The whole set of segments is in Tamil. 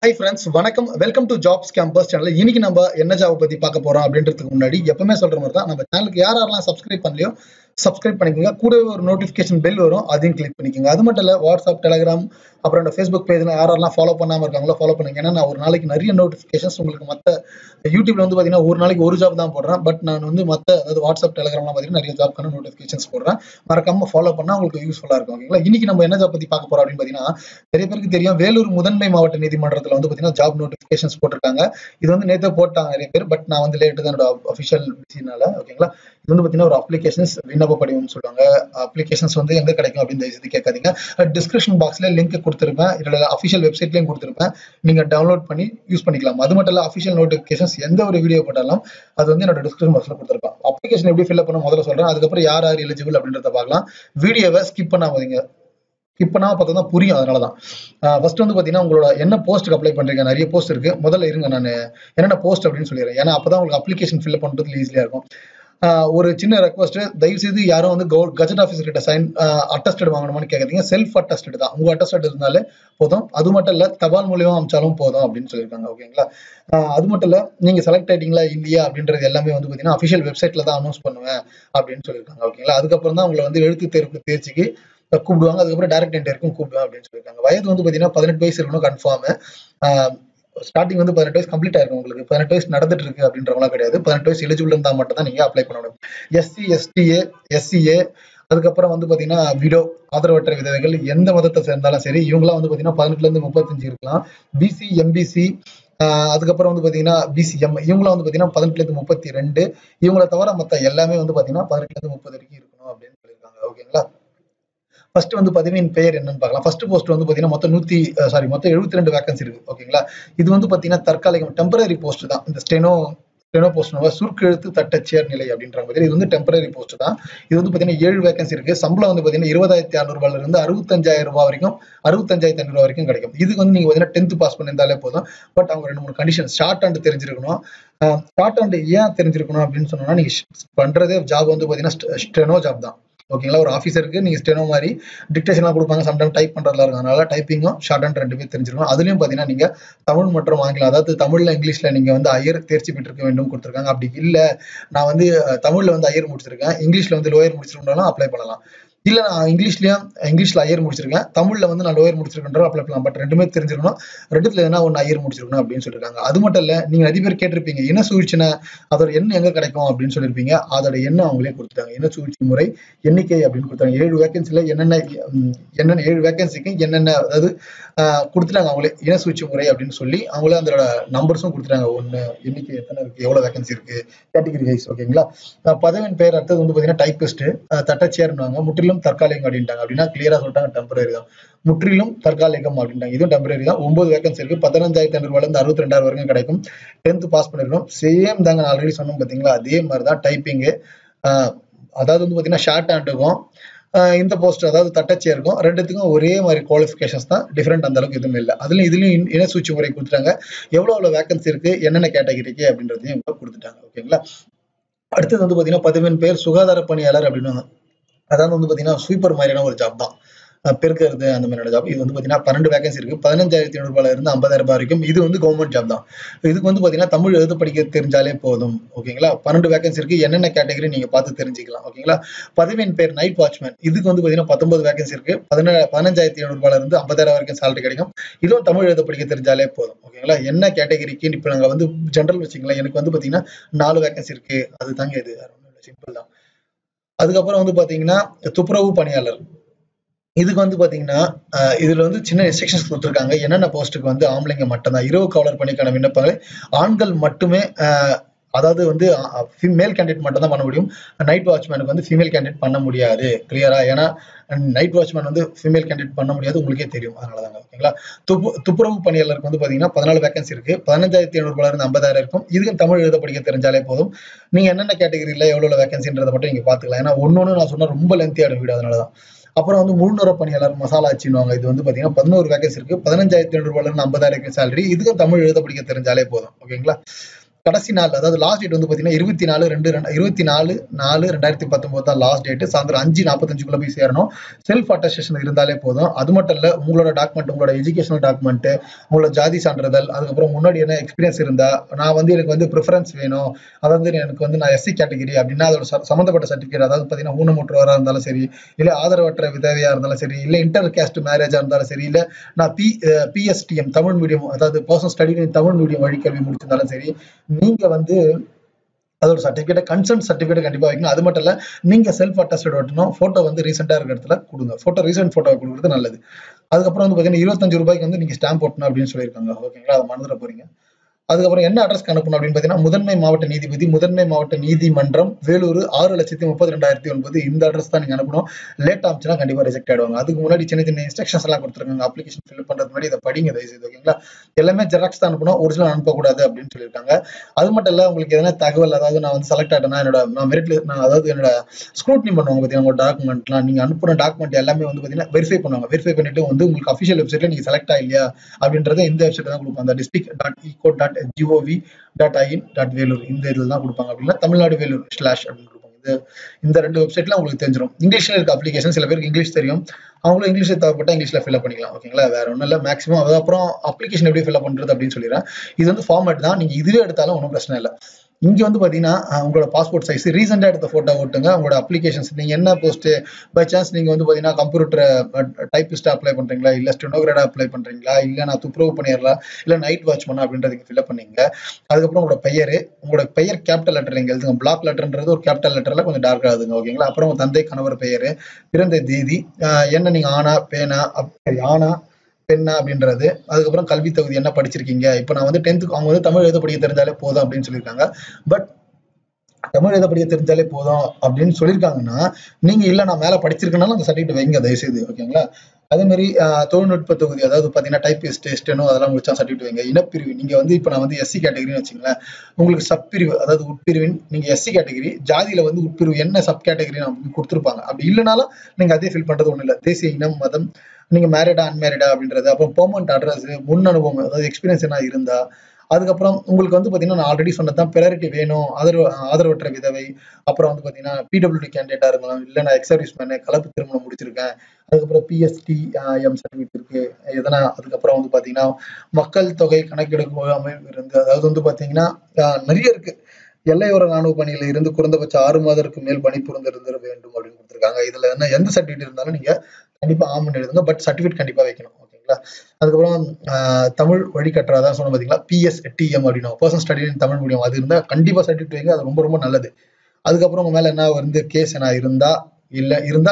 Hi friends, வணக்கம். Welcome to jobs campus channel. இன்னைக்கு நம்ம என்ன ஜாப் பத்தி பார்க்க போறோம் அப்படின்றதுக்கு முன்னாடி எப்பவுமே சொல்ற மாதிரி தான் நம்ம சேனலுக்கு யாரெல்லாம் சப்ஸ்கிரைப் பண்ணலையோ சப்ஸ்கிரைப் பண்ணிக்கோங்க. கூடவே ஒரு நோட்டிஃபிகேஷன் பெல் வரும், அதையும் கிளிக் பண்ணிக்கோங்க. அது மட்டும் இல்ல வாட்ஸ்அப், டெலிகிராம், அப்புறம் ஃபேஸ்புக் பேஜ்ல யாரெல்லாம் ஃபாலோ பண்ணாம இருக்காங்களோ ஃபாலோ பண்ணுங்க. ஏன்னா நான் ஒரு நாளைக்கு நிறைய நோட்டிஃபிகேஷன்ஸ் உங்களுக்கு மத்த யூடியூப்ல வந்து பாத்தீங்கன்னா ஒரு நாளைக்கு ஒரு ஜாப் தான் போடுறேன். பட் நான் வந்து மத்த அதாவது வாட்ஸ்அப், டெலிகிராம்லாம் பாத்தீங்கன்னா நிறைய ஜாப்க்கான நோட்டிஃபிகேஷன்ஸ் போடுறேன். மறக்காம ஃபாலோ பண்ணா உங்களுக்கு யூஸ்ஃபுல்லா இருக்கும். ஓகேங்களா? இன்னைக்கு நம்ம என்ன ஜாப் பத்தி பார்க்க போறோம் அப்படின்னு பாத்தீங்கன்னா நிறைய பேருக்கு தெரியும் வேலூர் முதன்மை மாவட்ட நீதிமன்றத்துல வந்து பாத்தீங்கன்னா ஜாப் நோட்டிபிகேஷன்ஸ் போட்டிருக்காங்க. இது வந்து நேத்தே போட்டாங்க நிறைய பேர். பட் நான் வந்து லேட்டு தான் என்னோட அபிஷியல் பிசினால. ஓகேங்களா? இது வந்து பாத்தீங்கன்னா ஒரு அப்ளிகேஷன்ஸ் விண்ணப்ப படிவம்னு சொல்லுவாங்க. அப்ளிகேஷன்ஸ் வந்து எங்க கிடைக்கும் அப்படின்னு தயவு செய்து கேட்காதீங்க. டிஸ்கிரிப்ஷன் பாக்ஸ்ல லிங்க் கொடுத்திருப்பேன். இதோட அபிஷியல் வெப்சைட்லயும் கொடுத்திருப்பேன். நீங்க டவுன்லோட் பண்ணி யூஸ் பண்ணிக்கலாம். அது மட்டும் இல்ல அபிஷியல் நோட்டிபிகேஷன்ஸ் எந்த ஒரு வீடியோ போட்டாலும் அது வந்து என்னோட டிஸ்கிரிப்ஷன் பாக்ஸ்ல கொடுத்திருப்பேன். அப்ளிகேஷன் எப்படி ஃபில் பண்ண முதல்ல சொல்றேன். அதுக்கப்புறம் யார் யார் எலிஜிபிள் அப்படின்றத பார்க்கலாம். வீடியோவை ஸ்கிப் பண்ணாதீங்க. ஸ்கிப் பண்ணாம பார்த்தா தான் புரியும். அதனாலதான் ஃபர்ஸ்ட் வந்து பாத்தீங்கன்னா உங்களோட என்ன போஸ்ட்டுக்கு அப்ளை பண்றீங்க. நிறைய போஸ்ட் இருக்கு. முதல்ல இருங்க நான் என்னென்ன போஸ்ட் அப்படின்னு சொல்லிடுறேன். ஏன்னா அப்பதான் உங்களுக்கு அப்ளிகேஷன் ஃபில் பண்றதுக்கு ஈஸியா இருக்கும். ஒரு சின்ன ரெக்வஸ்ட், தயவு செய்து யாரும் வந்து கஜெட் ஆஃபீஸர் கிட்ட சைன் அட்டஸ்டட் வாங்கணுமான்னு கேட்காதீங்க. செல்ஃப் அட்டஸ்டட் தான். உங்க அட்டஸ்டட் இருந்தாலே போதும். அது மட்டும் இல்ல தபால் மூலியமா அனுப்பிச்சாலும் போதும் அப்படின்னு சொல்லியிருக்காங்க. ஓகேங்களா? அது மட்டும் இல்ல நீங்க செலக்ட் ஆயிட்டீங்களா இல்லையா அப்படின்றது எல்லாமே வந்து பாத்தீங்கன்னா அபிஷியல் வெப்சைட்ல தான் அனௌன்ஸ் பண்ணுவேன் அப்படின்னு சொல்லியிருக்காங்க. ஓகேங்களா? அதுக்கப்புறம் தான் உங்களை வந்து எழுத்து தேர்வு தேர்ச்சிக்கு கூப்பிடுவாங்க. அதுக்கப்புறம் டைரக்ட் இன்டர்வியூக்கும் கூப்பிடுவேன் அப்படின்னு சொல்லியிருக்காங்க. வயது வந்து பாத்தீங்கன்னா 18 வயசு இருக்கணும் கன்ஃபார்ம். ஸ்டார்டிங் வந்து 18 வயசு கம்ப்ளீட் ஆயிருக்கும் உங்களுக்கு. 18 வயசு நடந்துட்டு இருக்கு அப்படின்றவங்களாம் கிடையாது. 18 வயசு எலிஜிபிள் இருந்தா மட்டும் தான் நீங்க அப்ளை பண்ண முடியும். எஸ்சி, எஸ்டிஏ, எஸ்சிஏ, அதுக்கப்புறம் வந்து பாத்தீங்கன்னா விடோ, ஆதரவற்ற விதவைகள், எந்த மதத்தை சேர்ந்தாலும் சரி இவங்கலாம் வந்து பாத்தீங்கன்னா 18ல இருந்து 35 இருக்கலாம். பிசி, எம்பிசி, அதுக்கப்புறம் வந்து பாத்தீங்கன்னா பிசிஎம் இவங்களாம் வந்து பாத்தீங்கன்னா 18ல இருந்து 32. இவங்களை தவிர மத்த எல்லாமே வந்து பாத்தீங்கன்னா 18ல இருந்து 30 வரைக்கும் இருக்கணும் அப்படின்னு சொல்லியிருக்காங்க. ஓகேங்களா? ஃபர்ஸ்ட் வந்து பதவியின் பெயர் என்னன்னு பார்க்கலாம். ஃபர்ஸ்ட் போஸ்ட் வந்து பாத்தீங்கன்னா மொத்தம் 72 வேகன்சி இருக்கு. ஓகேங்களா? இது வந்து பாத்தீங்கன்னா தற்காலிகம் டெம்பரரி போஸ்ட் தான். இந்த ஸ்டெனோ போஸ்ட் சுருக்கெழுத்து தட்டச்சியர் நிலை அப்படின்ற மாதிரி இது வந்து டெம்பரரி போஸ்ட் தான். இது வந்து பாத்தீங்கன்னா 7 வேகன்சி இருக்கு. சம்பளம் வந்து பாத்தீங்கன்னா 20,600 ரூபாயில இருந்து 65,000 ரூபாய் வரைக்கும் 65,500 ரூபாய் வரைக்கும் கிடைக்கும். இதுக்கு வந்து நீங்க பாத்தீங்கன்னா 10th பாஸ் பண்ணியிருந்தாலே போதும். பட் அவங்க 2-3 கண்டிஷன் ஷார்ட் ஹேண்ட் தெரிஞ்சிருக்கணும். ஷார்ட் ஹேண்ட் ஏன் தெரிஞ்சிருக்கணும் அப்படின்னு சொன்னா நீங்க பண்றதே ஜாப் வந்து பாத்தீங்கன்னா ஸ்டெனோ ஜாப் தான். ஓகேங்களா? ஒரு ஆஃபீஸருக்கு நீங்க ஸ்டெனோ மாதிரி டிக்டேஷன்லாம் கொடுப்பாங்க. சம்டைம் டைப் பண்றதுல இருக்கும். அதனால டைப்பிங்கும் ஷார்ட் ஹேண்ட் ரெண்டுமே தெரிஞ்சிருக்கும். அதுலயும் பாத்தீங்கன்னா நீங்க தமிழ் மற்றும் ஆங்கிலம் அதாவது தமிழ்ல இங்கிலீஷ்ல நீங்க வந்து ஹையர் தேர்ச்சி பெற்றிருக்க வேண்டும் கொடுத்திருக்காங்க. அப்படி இல்ல நான் வந்து தமிழ்ல வந்து ஹையர் முடிச்சிருக்கேன், இங்கிலீஷ்ல வந்து லோயர் முடிச்சிருக்கனாலும் அப்ளை பண்ணலாம். இல்ல நான் இங்கிலீஷ்ல ஹையர் முடிச்சிருக்கேன், தமிழ்ல வந்து நான் லோயர் முடிச்சிருக்கேன் அப்ளை பண்ணலாம். பட் ரெண்டுமே தெரிஞ்சிருக்கணும். ரெண்டுத்துல எதனா ஒன்னு ஹையர் முடிச்சிருக்கணும் அப்படின்னு சொல்லிருக்காங்க. அது மட்டும் இல்ல நீங்க நிறைய பேர் கேட்டிருப்பீங்க இன சூழ்ச்சினா அதோட எண் எங்க கிடைக்கும் அப்படின்னு சொல்லிருப்பீங்க. அதோட எண்ணை அவங்களே கொடுத்துட்டாங்க. இன சூழ்ச்சி முறை எண்ணிக்கை அப்படின்னு கொடுத்தாங்க. 7 வேகன்சில என்னென்ன 7 வேகன்சிக்கு என்னென்ன அதாவது கொடுத்துட்டாங்க அவங்களே இன சூழ்ச்சி முறை அப்படின்னு சொல்லி அவங்களே அதோட நம்பர்ஸும் கொடுத்துட்டாங்க. ஒண்ணு எண்ணிக்கை எத்தனை இருக்கு, எவ்வளவு வேகன்சி இருக்கு, கேட்டகரி வைஸ். ஓகேங்களா? பதவியின் பெயர் அடுத்தது வந்து பாத்தீங்கன்னா டைபிஸ்ட், தட்டச்சியர்னுவாங்க. முற்றிலும் தற்காலிகம் அப்படின்ட்டாங்க. அப்படின்னா கிளியரா சொல்லிட்டாங்க டெம்பரரி தான். முற்றிலும் தற்காலிகம் அப்படின்ட்டாங்க. இதுவும் டெம்பரரி தான். 9 வேகன்சி இருக்கு. 15,500 ரூபாயில இருந்து 62,000 வரைக்கும் கிடைக்கும். 10th பாஸ் பண்ணிருக்கணும். சேம் தாங்க நான் ஆல்ரெடி சொன்னோம் பாத்தீங்களா? அதே மாதிரிதான் டைப்பிங். அதாவது வந்து பாத்தீங்கன்னா ஷார்ட் ஹேண்டுக்கும் இந்த போஸ்ட் அதாவது தட்டச்சியா இருக்கும். ரெண்டுத்துக்கும் ஒரே மாதிரி குவாலிஃபிகேஷன்ஸ் தான். டிஃபரெண்ட் அந்த அளவுக்கு எதுவும் இல்லை. இதுலயும் இன சூழ்ச்சி முறை கொடுத்துட்டாங்க. எவ்வளவு வேகன்சி இருக்கு, என்னென்ன கேட்டகரிக்கு அப்படின்றதையும் கொடுத்துட்டாங்க. ஓகேங்களா? அடுத்தது வந்து பாத்தீங்கன்னா பதவியின் பெயர் சுகாதார பணியாளர் அப்படின்னு. அதாவது வந்து பாத்தீங்கன்னா ஸ்வீப்பர் மாதிரியான ஒரு ஜாப் தான். பெருக்கிறது அந்த மாதிரியான ஜாப். இது வந்து பாத்தீங்கன்னா 12 வேகன்சி இருக்கு. 15,500 ரூபாயில இருந்து 50,000 ரூபாய் வரைக்கும். இது வந்து கவர்மெண்ட் ஜாப் தான். இதுக்கு வந்து பாத்தீங்கன்னா தமிழ் எழுத படிக்க தெரிஞ்சாலே போதும். ஓகேங்களா? 12 வேகன்சி இருக்கு. என்னென்ன கேட்டகரி நீங்க பார்த்து தெரிஞ்சுக்கலாம். ஓகேங்களா? பதவியின் பேர் நைட் வாட்ச்மேன். இதுக்கு வந்து பாத்தீங்கன்னா 19 வேகன்சி இருக்கு. 15,500 ரூபாயில இருந்து 50,000 வரைக்கும் சேலரி கிடைக்கும். இதுவும் தமிழ் எழுத படிக்க தெரிஞ்சாலே போதும். ஓகேங்களா? என்ன கேட்டகரிக்கு இப்ப நாங்க வந்து ஜெனரல் வச்சுக்கலாம். எனக்கு வந்து பாத்தீங்கன்னா 4 வேகன்சி இருக்கு. அதுதாங்க இது. சிம்பிள் தான். அதுக்கப்புறம் வந்து பாத்தீங்கன்னா துப்புரவு பணியாளர். இதுக்கு வந்து பாத்தீங்கன்னா இதுல வந்து சின்ன ரெஸ்ட்ரிக்ஷன்ஸ் கொடுத்திருக்காங்க. என்னென்ன போஸ்ட்டுக்கு வந்து ஆம்பளைங்க மட்டும்தான். இரவு காவலர் பணிக்கான விண்ணப்பங்களை ஆண்கள் மட்டுமே அதாவது வந்து மேல் கேண்டிடேட் மட்டும் தான் பண்ண முடியும். நைட் வாட்ச்மேனுக்கு வந்து ஃபீமேல் கேண்டிடேட் பண்ண முடியாது. கிளியரா? ஏன்னா நைட் வாட்ச்மேன் வந்து ஃபீமேல் கேண்டிடேட் பண்ண முடியாது. உங்களுக்கே தெரியும். அதனாலதாங்க. ஓகேங்களா? துப்புரவு பணியாளருக்கு வந்து பாத்தீங்கன்னா 14 வேகன்சி இருக்கு. 15,500 ரூபாயில இருந்து 50,000 இருக்கும். இதுக்கு தமிழ் எழுத படிக்க தெரிஞ்சாலே போதும். நீங்க என்னென்ன கேட்டகரியில எவ்வளவு வேகன்சின்றதை மட்டும் நீங்க பாத்துக்கலாம். ஏன்னா ஒன்னொன்னு நான் சொன்னா ரொம்ப லென்த்தி ஆயிடும் வீடியோ. அதனாலதான். அப்புறம் வந்து முழுநேர பணியாளர் மசாலா ஆச்சின்னுவாங்க. இது வந்து பாத்தீங்கன்னா 11 வேகன்சி இருக்கு. 15,500 ரூபாயில இருந்து 50,000 சேலரி. இதுக்கும் தமிழ் எழுத படிக்க தெரிஞ்சாலே போதும். ஓகேங்களா? கடைசி நாள் அதாவது லாஸ்ட் டேட் வந்து பாத்தீங்கன்னா 24/2/2019 தான் லாஸ்ட் டேட். சாயந்தரம் 5:45 போய் சேரணும். செல்ஃப் அட்டஸ்டேஷன் இருந்தாலே போதும். அது மட்டும் இல்ல, உங்களோட டாக்குமெண்ட், உங்களோட எஜுகேஷனல் டாக்குமெண்ட், உங்களோட ஜாதி சான்றிதழ், அதுக்கப்புறம் முன்னாடி என்ன எக்ஸ்பீரியன்ஸ் இருந்தா, நான் வந்து எனக்கு வந்து ப்ரிஃபரன்ஸ் வேணும், அதாவது எனக்கு வந்து நான் எஸ்சி கேட்டகரி அப்படின்னா அதோட சம்பந்தப்பட்ட சர்டிபிகேட், அதாவது பாத்தீங்கன்னா ஊனமுற்றவரா இருந்தாலும் சரி, இல்ல ஆதரவற்ற விதவையா இருந்தாலும் சரி, இல்ல இன்டர் கேஸ்ட் மேரேஜா இருந்தாலும் சரி, இல்ல நான் பிஎஸ்டிஎம் தமிழ் மீடியம், அதாவது பர்சனல் ஸ்டடி தமிழ் மீடியம் வழிக்கல்வி முடிச்சிருந்தாலும் சரி, நீங்க வந்து அதோட சர்டிபிகேட், கன்சென்ட் சர்டிபிகேட் கண்டிப்பா வைக்கணும். அது மட்டும் இல்ல, நீங்க செல்ஃப் அட்டஸ்டட் ஒட்டணும். போட்டோ வந்து ரீசெண்டா இருக்கிற இடத்துல கொடுங்க. போட்டோ ரீசெண்ட் போட்டோ கொடுக்குறது நல்லது. அதுக்கப்புறம் வந்து பாத்தீங்கன்னா ₹25 வந்து நீங்க ஸ்டாம்ப் போட்டணும் அப்படின்னு சொல்லியிருக்காங்க. ஓகேங்களா, அதை மறந்துட போறீங்க. அதுக்கப்புறம் என்ன அட்ரஸ்க்கு அனுப்பணும் அப்படின்னு பாத்தீங்கன்னா, முதன்மை மாவட்ட நீதிபதி, முதன்மை மாவட்ட நீதிமன்றம், வேலூர் 6,32,9,2009 இந்த அட்ரஸ் தான் நீங்க அனுப்பணும். லேட் ஆச்சுன்னா கண்டிப்பா ரிஜெக்ட் ஆயிடுவாங்க. அதுக்கு முன்னாடி சின்ன சின்ன இன்ஸ்ட்ரக்ஷன்ஸ் எல்லாம் கொடுத்துருக்காங்க. அப்ளிகேஷன் ஃபில் பண்றது முன்னாடி இதை படிங்க தயவுசெய்து. ஓகேங்களா, எல்லாமே ஜெராக்ஸ் தான் அனுப்பணும், ஒரிஜினல் அனுப்பக்கூடாது அப்படின்னு சொல்லியிருக்காங்க. அது மட்டும் இல்ல, உங்களுக்கு எதனா தகவல், அதாவது நான் வந்து செலக்ட் ஆகிட்டேன்னா நான் மெரிட்ல அதாவது என்னோட ஸ்க்ரூட்னி பண்ணுவாங்க பாத்தீங்கன்னா, உங்க டாக்குமெண்ட்லாம் நீங்க அனுப்புன டாக்குமெண்ட் எல்லாமே வந்து பாத்தீங்கன்னா வெரிஃபை பண்ணுவாங்க. வெரிஃபை பண்ணிட்டு வந்து உங்களுக்கு அஃபிஷியல் வெப்சைட்ல நீங்க செலக்ட் ஆகலையா அப்படின்றத இந்த வெப்சைட் தான் கொடுப்பாங்க. அந்த district.ecode.gov.in.velur இந்த இதில் தான் கொடுப்பாங்க. அப்படின்னா தமிழ்நாடு வேலூர் ஸ்லாஷ் அப்படின்னு கொடுப்பாங்க. இந்த 2 வெப்சைட்ல உங்களுக்கு தெரிஞ்சிடும். இங்கிலீஷ்ல இருக்க அப்ளிகேஷன், சில பேருக்கு இங்கிலீஷ் தெரியும், அவங்களும் இங்கிலீஷ்ல தேவைப்பட்டா இங்கிலீஷ்ல ஃபில்அப் பண்ணிக்கலாம். ஓகேங்களா, வேற ஒன்றும் இல்லை. மேக்ஸிமம் அதுக்கப்புறம் அப்ளிகேஷன் எப்படி ஃபில்அப் பண்றது அப்படின்னு சொல்லிடுறேன். இது வந்து ஃபார்மேட் தான், நீங்க இதுவே எடுத்தாலும் ஒன்றும் பிரச்சனை இல்லை. இங்க வந்து பாத்தீங்கன்னா உங்களோட பாஸ்போர்ட் சைஸ், ரீசெண்டா எடுத்த போட்டோ ஓட்டுங்க. உங்களோட அப்ளிகேஷன்ஸ், நீங்க என்ன போஸ்ட், பை சான்ஸ் நீங்க வந்து பாத்தீங்கன்னா கம்ப்யூட்டர் டைபிஸ்ட் அப்ளை பண்றீங்களா, இல்ல ஸ்டெனோகிராஃபர் அப்ளை பண்றீங்களா, இல்ல நான் துப்புரவு பண்ணிடலாம், இல்ல நைட் வாட்ச்மேன் அப்படின்றத ஃபில்அப் பண்ணீங்க. அதுக்கப்புறம் உங்களோட பெயர் கேபிட்டல் லெட்டர் நீங்க எழுதுங்க. பிளாக் லெட்டர்ன்றது ஒரு கேபிட்டல் லெட்டர்ல கொஞ்சம் டார்க்கா எழுதுங்க. ஓகேங்களா, அப்புறம் உங்க தந்தை கணவர் பெயர், பிறந்த தேதி, என்ன நீங்க ஆனா பெண்ணா அப்படின்றது, அதுக்கப்புறம் கல்வி தகுதி என்ன படிச்சிருக்கீங்க. இப்ப நான் வந்து 10th அவங்க வந்து தமிழ் எழுத படிக்க தெரிஞ்சாலே போதும் அப்படின்னு சொல்லியிருக்காங்க. பட் தமிழ் எழுத படிக்க தெரிஞ்சாலே போதும் அப்படின்னு சொல்லியிருக்காங்கன்னா, நீங்க இல்ல நான் மேல படிச்சிருக்கனால அந்த சர்டிஃபிகேட் வைங்க தயவுசெய்து. ஓகேங்களா, அதே மாதிரி தொழில்நுட்ப தொகுதி, அதாவது பாத்தீங்கன்னா டைபிஸ்ட், ஸ்டெனோ அதெல்லாம் முடிச்சா சர்டிஃபிகேட் வைங்க. இனப்பிரிவு, நீங்க வந்து இப்ப நான் வந்து எஸ்சி கேட்டகரின்னு வச்சுங்களேன், உங்களுக்கு சப்பிரிவு அதாவது உட்பிரிவின் நீங்க எஸ்சி கேட்டகரி, ஜாதியில வந்து உட்பிரிவு என்ன சப் கேட்டகரி கொடுத்துருப்பாங்க. அப்படி இல்லைனாலும் நீங்க அதே ஃபில் பண்றது ஒண்ணு இல்லை. தேசிய இனம், மதம், நீங்க மேரிடா அன்மேரிடா அப்படின்றது, அப்புறம் பெர்மனன்ட் அட்ரஸ், முன் அனுபவம் அதாவது எக்ஸ்பீரியன்ஸ் என்ன இருந்தா, அதுக்கப்புறம் உங்களுக்கு வந்து பாத்தீங்கன்னா நான் ஆல்ரெடி சொன்னதான் பிராரிட்டி வேணும், ஆதரவற்ற விதவை, அப்புறம் வந்து பாத்தீங்கன்னா பிடபிள்யூடி கேண்டிடேட்டா இருக்கலாம், இல்ல நான் எக்ஸ் சர்வீஸ் மேன், கலப்பு திருமணம் முடிச்சிருக்கேன், அதுக்கப்புறம் பிஎஸ்டி எம் சர்டிஃபிகேட் இருக்கு எதனா, அதுக்கப்புறம் வந்து பாத்தீங்கன்னா மக்கள் தொகை கணக்கெடுப்பு அமைப்பு இருந்து, அதாவது வந்து பாத்தீங்கன்னா நிறைய இருக்கு. எல்லையோர ராணுவ பணியில இருந்து குறைந்தபட்சம் 6 மாதத்திற்கு மேல் பணிபுரிந்து இருந்திட வேண்டும் அப்படின்னு கொடுத்துருக்காங்க. இதுல என்ன எந்த சர்டிஃபிகேட் இருந்தாலும் நீங்க கண்டிப்பா ஆமன் எழுதுங்க. பட் சர்டிஃபிகேட் கண்டிப்பா வைக்கணும். ஓகேங்களா, அதுக்கப்புறம் தமிழ் வழிகட்டுறதா சொன்ன பாத்தீங்களா, பிஎஸ்டிஎம் அப்படின்னா personal study in Tamil medium, அது இருந்தா கண்டிப்பா சர்டிஃபிகேட் வைங்க. அது ரொம்ப ரொம்ப நல்லது. அதுக்கப்புறம் உங்க மேல என்ன வந்து கேஸ் என்ன இருந்தா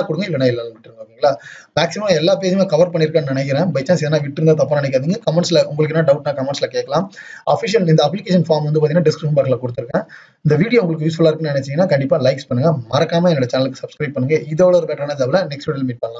கொடுங்க, இல்லைன்னா இல்லைன்னு விட்டுருங்க. ஓகேங்களா, மேக்ஸிமம் எல்லா பேஜுமே கவர் பண்ணிருக்கேன்னு நினைக்கிறேன். பை சான்ஸ் எதனா விட்டுருந்தா தப்பா நினைக்காதீங்க. கமெண்ட்ஸ்ல உங்களுக்கு என்ன டவுட்னா கமெண்ட்ஸ்ல கேட்கலாம். அஃபிஷியல் இந்த அப்ளிகேஷன் ஃபார்ம் வந்து பாத்தீங்கன்னா டிஸ்கிரிப்ஷன் பாக்ஸ்ல கொடுத்துருக்கேன். இந்த வீடியோ உங்களுக்கு யூஸ்ஃபுல்லா இருக்குன்னு நினைச்சீங்கன்னா கண்டிப்பா லைக்ஸ் பண்ணுங்க. மறக்காம என்னோட சேனலுக்கு சப்ஸ்கிரைப் பண்ணுங்க. இதோட ஒரு பெட்டரான ஜாப்ல நெக்ஸ்ட் வீடியோல மீட் பண்ணலாம்.